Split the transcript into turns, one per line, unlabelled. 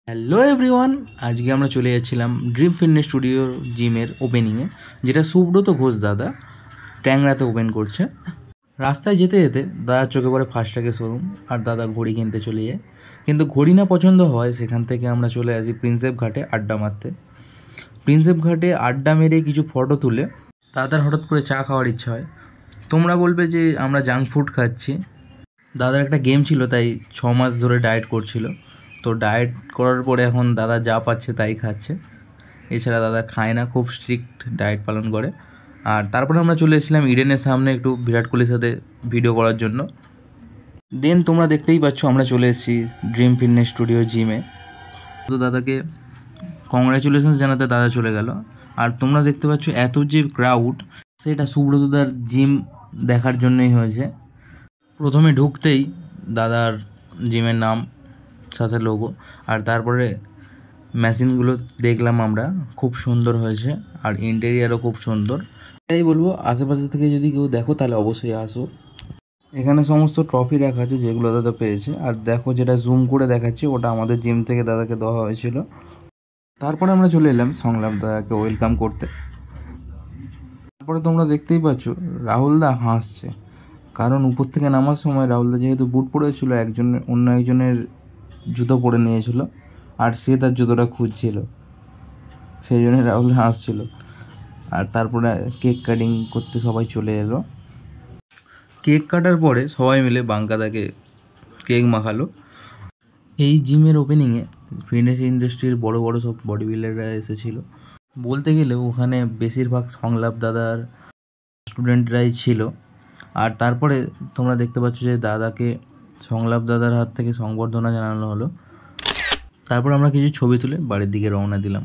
Hello everyone, আজকে আমরা চলে যাচ্ছিলাম ড্রিম ফিটনেস স্টুডিওর জিমের ওপেনিংয়ে, যেটা সুব্রত ঘোষ দাদা ট্যাংরাতে ওপেন করছে। রাস্তায় যেতে যেতে দাদার চোখে পড়ে ফাস্ট্র্যাগের শোরুম, আর দাদা ঘড়ি কিনতে চলে যায়। কিন্তু ঘড়ি না পছন্দ হয়, সেখান থেকে আমরা চলে আসি প্রিন্সেপ ঘাটে আড্ডা মারতে। প্রিন্সেপ ঘাটে আড্ডা মেরে কিছু ফটো তুলে দাদার হঠাৎ করে চা খাওয়ার ইচ্ছা হয়। তোমরা বলবে যে আমরা জাঙ্ক ফুড খাচ্ছি। দাদার একটা গেম ছিল, তাই 6 মাস ধরে ডায়েট করছিল। তো ডায়েট করার পরে এখন দাদা যা পাচ্ছে তাই খাচ্ছে, এছাড়া দাদা খায় না, খুব স্ট্রিক্ট ডায়েট পালন করে। আর তারপরে আমরা চলে এসেছিলাম ইডেনের সামনে একটু বিরাট কোহলির সাথে ভিডিও করার জন্য। দেন তোমরা দেখতেই পাচ্ছ আমরা চলে এসেছি ড্রিম ফিটনেস স্টুডিও জিমে। তো দাদাকে কংগ্রাচুলেশনস জানাতে দাদা চলে গেল। আর তোমরা দেখতে পাচ্ছ এত যে ক্রাউড, সেটা সুব্রতদার জিম দেখার জন্যই হয়েছে। প্রথমে ঢুকতেই দাদার জিমের নাম, সাথে লোগো, আর তারপরে মেশিনগুলো দেখলাম আমরা, খুব সুন্দর হয়েছে। আর ইন্টেরিয়ারও খুব সুন্দর। এটাই বলবো, আশেপাশে থেকে যদি কেউ দেখো তাহলে অবশ্যই আসো। এখানে সমস্ত ট্রফি রাখা আছে যেগুলো দাদা পেয়েছে। আর দেখো, যেটা জুম করে দেখাচ্ছি ওটা আমাদের জিম থেকে দাদাকে দেওয়া হয়েছিল। তারপরে আমরা চলে এলাম সংলাপ দাদাকে ওয়েলকাম করতে। তারপরে তোমরা দেখতেই পাচ্ছ রাহুলদা হাসছে, কারণ উপর থেকে নামার সময় রাহুলদা যেহেতু বুট পরেছিল, অন্য একজনের জুতো পরে নিয়েছিল, আর সে তার জুতোটা খুঁজছিল, সেই জন্য রাহুল হাসছিল। আর তারপরে কেক কাটিং করতে সবাই চলে এলো। কেক কাটার পরে সবাই মিলে বাঙ্কাদাকে কেক মাখালো। এই জিমের ওপেনিংয়ে ফিটনেস ইন্ডাস্ট্রির বড় বড় সব বডি বিল্ডাররা এসেছিলো। বলতে গেলে ওখানে বেশিরভাগ সংলাপ দাদার স্টুডেন্টরাই ছিল। আর তারপরে তোমরা দেখতে পাচ্ছ যে দাদাকে সংলাপ দাদার হাত থেকে সংবর্ধনা জানানো হলো। তারপর আমরা কিছু ছবি তুলে বাড়ির দিকে রওনা দিলাম।